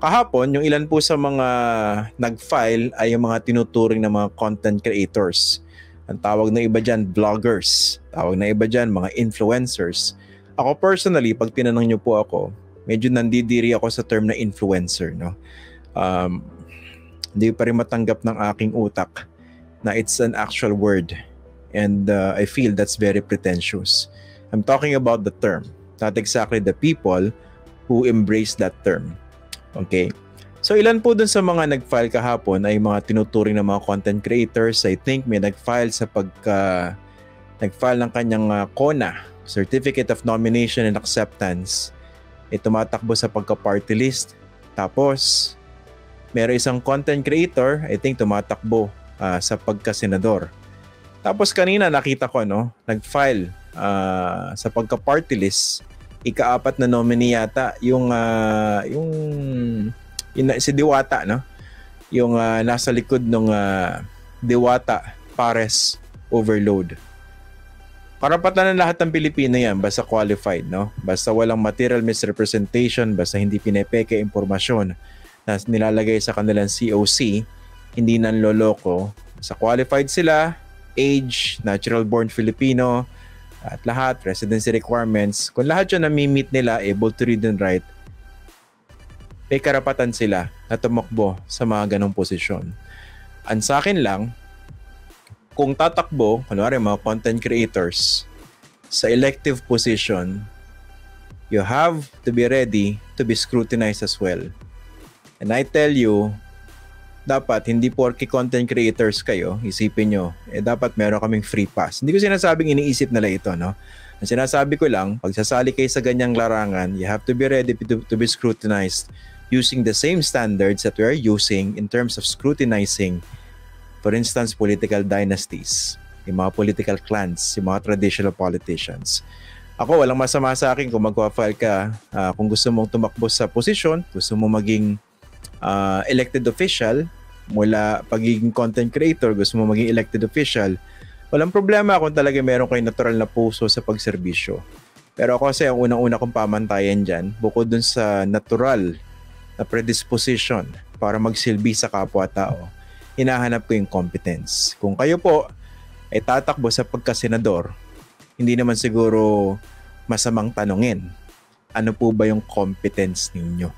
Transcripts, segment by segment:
Kahapon, yung ilan po sa mga nag-file ay yung mga tinuturing na mga content creators. Ang tawag na iba dyan, vloggers. Tawag na iba dyan, mga influencers. Ako personally, pag tinanong nyo po ako, medyo nandidiri ako sa term na influencer. No? Hindi pa rin matanggap ng aking utak na it's an actual word. And I feel that's very pretentious. I'm talking about the term, not exactly the people who embrace that term. Okay? So ilan po dun sa mga nag-file kahapon ay mga tinuturing na mga content creators. I think may nag-file sa nag-file ng kanyang CONA, Certificate of Nomination and Acceptance. Tumatakbo sa pagka-party list. Tapos, meron isang content creator, I think tumatakbo sa pagka-senador. Tapos kanina nakita ko, no, nag-file sa pagka-party list. Ika-4 na nominee yata yung si Diwata, no? Yung nasa likod ng Diwata Pares Overload. Karapatan ng lahat ng Pilipino yan, basta qualified, no? Basta walang material misrepresentation, basta hindi pinepeke impormasyon na nilalagay sa kanilang COC, hindi nanloloko. Sa qualified sila, age, natural born Filipino, at lahat, residency requirements. Kung lahat yun na-meet nila, able to read and write, may karapatan sila na tumakbo sa mga ganong posisyon. Ang sa akin lang, kung tatakbo, kunwari mga content creators, sa elective position, you have to be ready to be scrutinized as well. And I tell you, dapat hindi porke content creators kayo, isipin nyo, dapat meron kaming free pass. Hindi ko sinasabing iniisip nila ito, no? Ang sinasabi ko lang, pag sasali kayo sa ganyang larangan, you have to be ready to be scrutinized using the same standards that we are using in terms of scrutinizing, for instance, political dynasties, yung mga political clans, yung mga traditional politicians. Ako, walang masama sa akin kung magpa-file ka, kung gusto mong tumakbo sa posisyon, gusto mong maging elected official, mula pagiging content creator, gusto mo maging elected official, walang problema kung talaga meron kayong natural na puso sa pagserbisyo. Pero ako kasi ang unang-una kong pamantayan dyan, bukod dun sa natural na predisposition para magsilbi sa kapwa-tao, hinahanap ko yung competence. Kung kayo po ay tatakbo sa pagkasenador, hindi naman siguro masamang tanungin, ano po ba yung competence ninyo?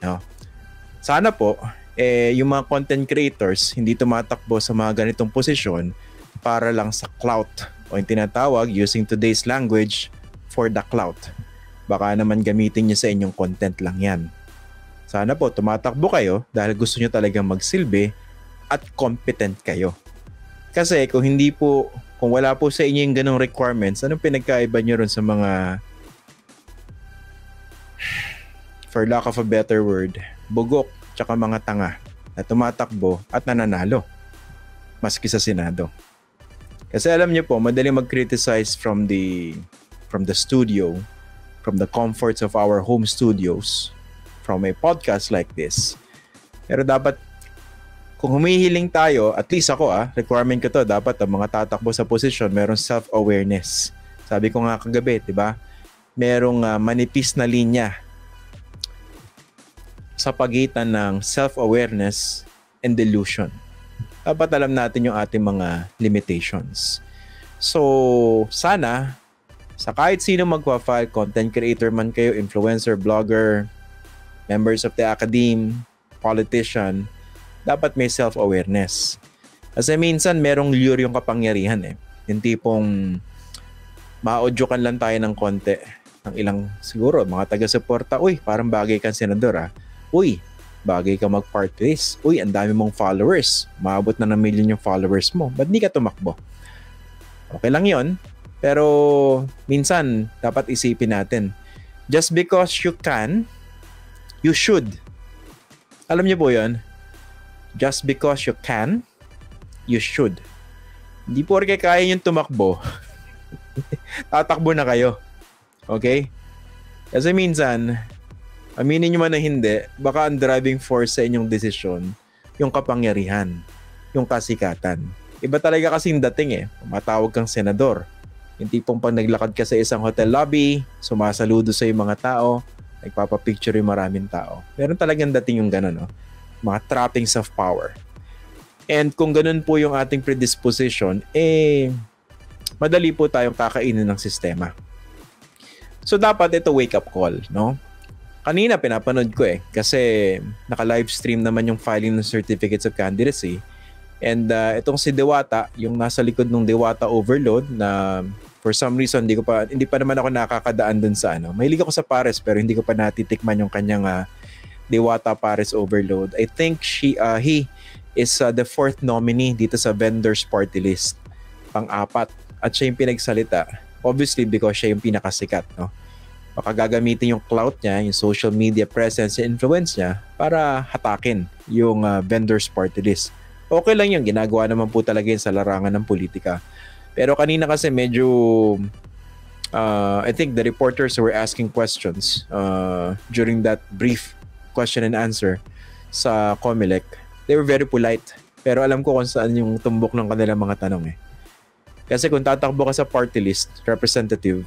No? Sana po, yung mga content creators hindi tumatakbo sa mga ganitong posisyon para lang sa clout o yung tinatawag, using today's language, for the clout. Baka naman gamitin nyo sa inyong content lang yan. Sana po tumatakbo kayo dahil gusto nyo talagang magsilbi at competent kayo. Kasi kung hindi po, kung wala po sa inyo yung ganong requirements, anong pinagkaiba nyo ron sa mga, for lack of a better word, bugok tsaka mga tanga na tumatakbo at nananalo maski sa Senado. Kasi alam niyo po, madaling mag-criticize from the studio, from the comforts of our home studios, from a podcast like this. Pero dapat, kung humihiling tayo, at least ako requirement ko to, dapat ang mga tatakbo sa posisyon, merong self-awareness. Sabi ko nga kagabi, di ba? Merong manipis na linya sa pagitan ng self-awareness and delusion. Dapat alam natin yung ating mga limitations. So, sana, sa kahit sino magpa-file, content creator man kayo, influencer, blogger, members of the academe, politician, dapat may self-awareness. Kasi minsan, merong lure yung kapangyarihan Yung tipong ma-audyokan lang tayo ng konti, ng ilang, siguro, mga taga-suporta, uy, parang bagay kang senador Uy, bagay ka mag-party list. Uy, ang dami mong followers. Maabot na ng million yung followers mo. Ba't di ka tumakbo? Okay lang yon. Pero minsan, dapat isipin natin. Just because you can, you should. Alam niyo po yun? Just because you can, you should. Hindi porke kaya yung tumakbo, tatakbo na kayo. Okay? Kasi minsan, aminin nyo man na hindi, baka ang driving force sa inyong desisyon, yung kapangyarihan, yung kasikatan. Iba talaga kasing dating matawag kang senador. Yung tipong pag naglakad ka sa isang hotel lobby, sumasaludo sa yung mga tao, Nagpapapicture yung maraming tao. Meron talagang dating yung gano'n, no? Mga trappings of power. And kung ganun po yung ating predisposition, madali po tayong kakainin ng sistema. So dapat ito wake up call, no? Kanina pinapanood ko kasi naka-live stream naman yung filing ng certificates of candidacy. And itong si Diwata, yung nasa likod ng Diwata Overload na for some reason hindi pa naman ako nakakadaan dun sa ano. Mahilig ako sa pares pero hindi ko pa natitikman yung kanyang Diwata Pares Overload. I think he is the fourth nominee dito sa vendors party list. Pang-apat. At siya yung pinagsalita. Obviously because siya yung pinakasikat, no? Baka gagamitin yung clout niya, yung social media presence, yung influence niya para hatakin yung vendors party list. Okay lang yung ginagawa naman po talaga yun sa larangan ng politika. Pero kanina kasi medyo I think the reporters were asking questions during that brief question and answer sa COMELEC. They were very polite. Pero alam ko kung saan yung tumbok ng kanilang mga tanong Kasi kung tatakbo ka sa party list, representative,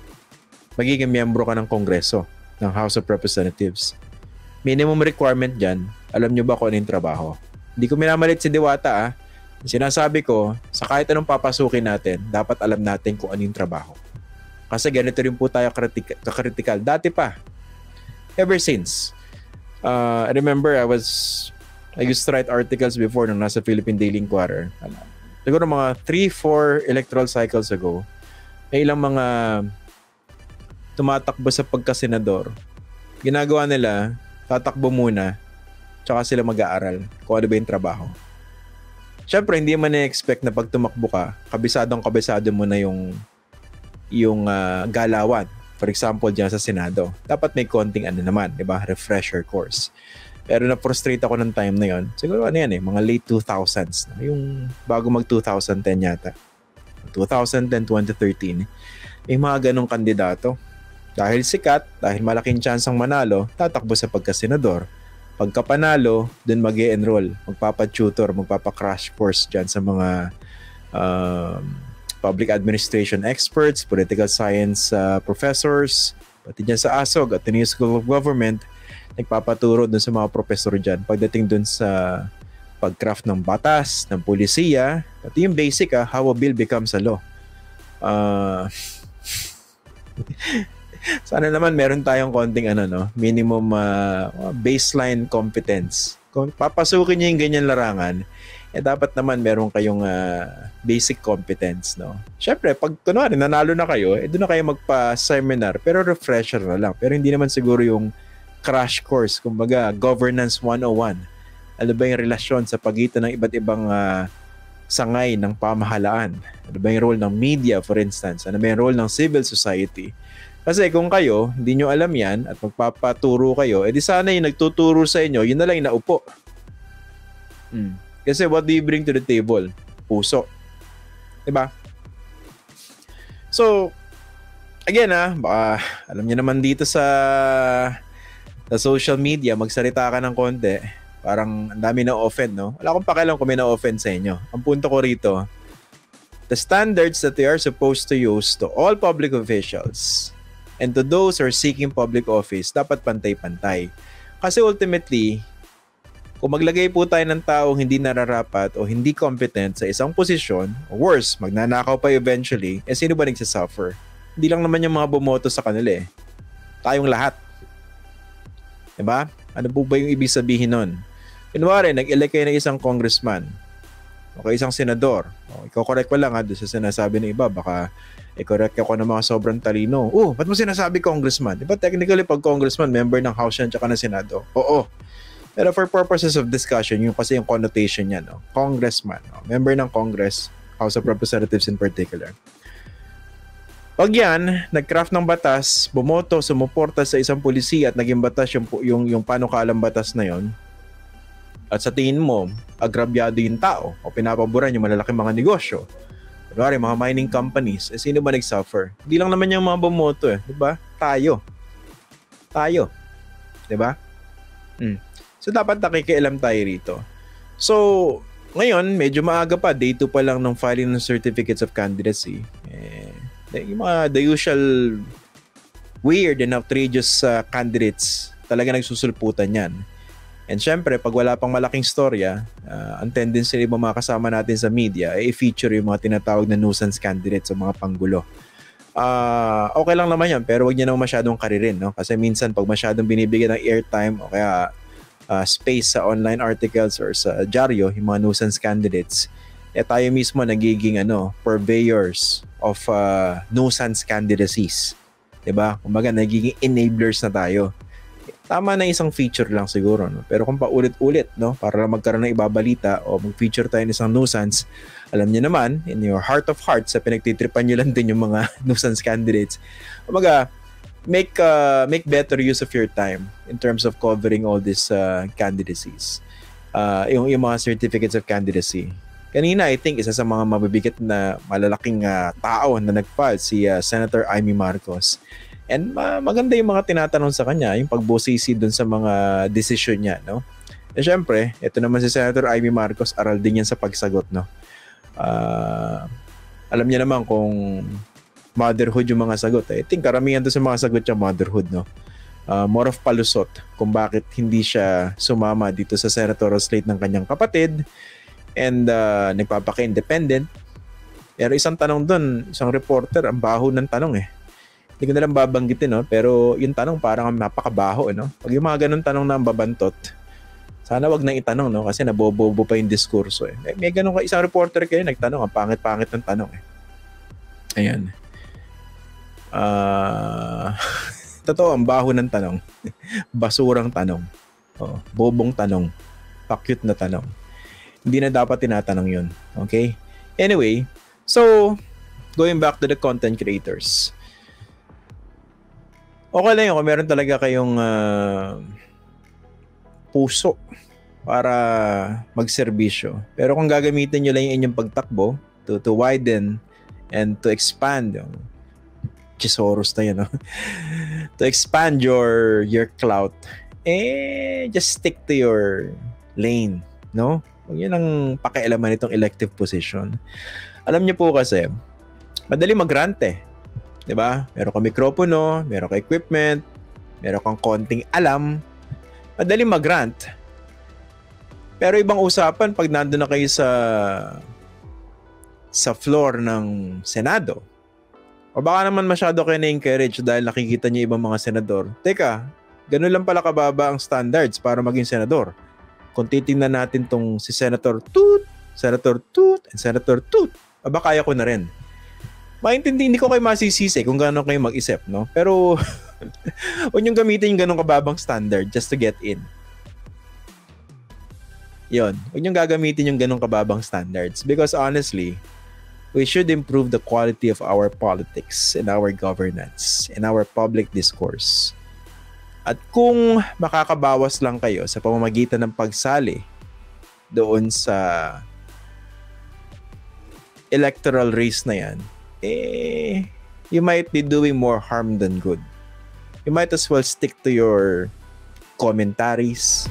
magiging miyembro ka ng Kongreso, ng House of Representatives. Minimum requirement dyan, alam nyo ba kung ano yung trabaho? Hindi ko minamalit si Diwata Sinasabi ko, sa kahit anong papasukin natin, dapat alam natin kung ano yung trabaho. Kasi ganito rin po tayo kritikal. Dati pa, ever since. I remember I used to write articles before nung nasa Philippine Daily Inquirer. Siguro mga 3-4 electoral cycles ago, may ilang mga tumatakbo sa pagkasenador. Ginagawa nila, tatakbo muna, tsaka sila mag-aaral kung ano ba yung trabaho. Siyempre, hindi man na-expect na pag tumakbo ka, kabisado mo na yung galawan. For example, dyan sa Senado. Dapat may konting naman, di ba? Refresher course. Pero na-frustrate ako ng time na yon. Siguro mga late 2000s. Yung bago mag 2010 yata. 2010, 2013. May mga ganong kandidato. Dahil sikat, dahil malaking tsansang manalo, tatakbo sa pagkasenador. Pagka panalo, dun mag-e-enroll, magpapa-tutor, magpapa-crash course dyan sa mga public administration experts, political science professors, pati dyan sa ASOG, Ateneo School of Government, nagpapaturo dun sa mga professor dyan. Pagdating dun sa pag-craft ng batas, ng polisiya, pati yung basic, how a bill becomes a law. Sana naman meron tayong konting minimum baseline competence. Kung papasukin niyo yung ganyan larangan, dapat naman meron kayong basic competence, no? Syempre, pag kunwari nanalo na kayo, doon na kayo magpa-seminar, pero refresher na lang. Pero hindi naman siguro yung crash course, kumbaga governance 101. Ano ba yung relasyon sa pagitan ng iba't ibang sangay ng pamahalaan? Ano ba yung role ng media, for instance? Ano ba yung role ng civil society? Kasi kung kayo, hindi nyo alam yan at magpapaturo kayo, edi sana yung nagtuturo sa inyo, yun na lang yung naupo. Kasi what do you bring to the table? Puso. Diba? So, again baka alam nyo naman dito sa social media, magsalita ka ng konti, parang ang dami na offend, no? Wala akong pakialam kung may na-offend sa inyo. Ang punto ko rito, the standards that they are supposed to use to all public officials and to those who are seeking public office, dapat pantay-pantay. Kasi ultimately, kung maglagay po tayo ng taong hindi nararapat o hindi competent sa isang posisyon, or worse, magnanakaw pa eventually, sino ba nagsasuffer? Hindi lang naman yung mga bumoto sa kanila Tayong lahat. Diba? Ano po ba yung ibig sabihin nun? Kunwari, nag-elect kayo ng isang congressman o isang senador. Iko-correct ko lang doon sa sinasabi ng iba. Baka i-correct ako ng mga sobrang talino. Ba't mo sinasabi congressman? Diba technically pag congressman, member ng House yan tsaka ng Senado? Oo. Pero for purposes of discussion, yung kasi yung connotation niya, congressman, member ng Congress, House of Representatives in particular. Pag yan, nag-craft ng batas, bumoto, sumuporta sa isang polisiya at naging batas yung panukalang batas na yon, at sa tingin mo, agrabyado yung tao o pinapaboran yung malalaking mga negosyo, kunwari mga mining companies, sino ba nag-suffer? Hindi lang naman yung mga bumoto diba? Tayo. Diba? So dapat nakikialam tayo rito. So, ngayon, medyo maaga pa, day 2 pa lang ng filing ng certificates of candidacy. Yung mga the usual weird and outrageous candidates, talaga nagsusulputan yan. And syempre, pag wala pang malaking storya, ang tendency ng mga kasama natin sa media ay i-feature yung mga tinatawag na nuisance candidates o mga panggulo. Okay lang naman yan, pero wag niya naman masyadong karirin, no? Kasi minsan pag masyadong binibigyan ng airtime o kaya space sa online articles or sa dyaryo, yung mga nuisance candidates, tayo mismo nagiging purveyors of nuisance candidacies. Diba? Kumbaga, nagiging enablers na tayo. Tama na isang feature lang siguro, no? Pero kung paulit-ulit, no, para lang magkaroon ng ibabalita o mag-feature tayo ng isang nuisance, alam niyo naman, in your heart of hearts, sa pinagtitripan niyo lang din yung mga nuisance candidates. Kumbaga, make better use of your time in terms of covering all these candidacies. Yung mga certificates of candidacy. Kanina, I think, isa sa mga mabibigat na malalaking tao na nag-file, si Senator Amy Marcos. And maganda yung mga tinatanong sa kanya, yung pagbusisi dun sa mga decision niya, no? E syempre, ito naman si Senator Amy Marcos, aral din yan sa pagsagot, no? Alam niya naman kung motherhood yung mga sagot. I think karamihan doon sa mga sagot niya motherhood, no? More of palusot kung bakit hindi siya sumama dito sa senatorial slate ng kanyang kapatid and nagpapaka-independent. Pero isang tanong doon, isang reporter, ang baho ng tanong eh. Hindi ko na lang babanggitin, no? Pero yung tanong parang napakabaho, no? Pag yung mga ganun tanong na ang babantot, sana wag nang itanong, no? Kasi nabobobo pa yung diskurso eh. May ganun isang reporter kayo nagtanong, ang pangit-pangit ng tanong eh. Ayan. Totoo, ang baho ng tanong. Basurang tanong. Bobong tanong. Pa-cute na tanong. Hindi na dapat tinatanong yun. Okay? Anyway, so, going back to the content creators. Okay lang yun kung meron talaga kayong puso para magserbisyo. Pero kung gagamitin nyo lang yung inyong pagtakbo to widen and to expand yung Chisaurus na yun, no? To expand your clout, just stick to your lane, no? Huwag yun ang pakialaman itong elective position. Alam niyo po kasi, madali mag-rant eh. Diba? Meron kang mikropono, meron kang equipment, meron kang konting alam, madali mag-rant. Pero ibang usapan pag nandun na kayo sa floor ng Senado. O baka naman masyado kayo na-encourage dahil nakikita niyo ibang mga senador. Teka, ganun lang pala kababa ang standards para maging senador. Kung titingnan natin tong si Senator Toot, Senator Toot, and Senator Toot, aba kaya ko na rin. Hindi ko kayo masisisi kung gano'n kayo mag-isip, no? Pero, huwag niyong gamitin yung gano'ng kababang standard just to get in. Yun. Huwag niyong gagamitin yung gano'ng kababang standards. Because honestly, we should improve the quality of our politics and our governance and our public discourse. At kung makakabawas lang kayo sa pamamagitan ng pagsali doon sa electoral race na yan, you might be doing more harm than good. You might as well stick to your commentaries,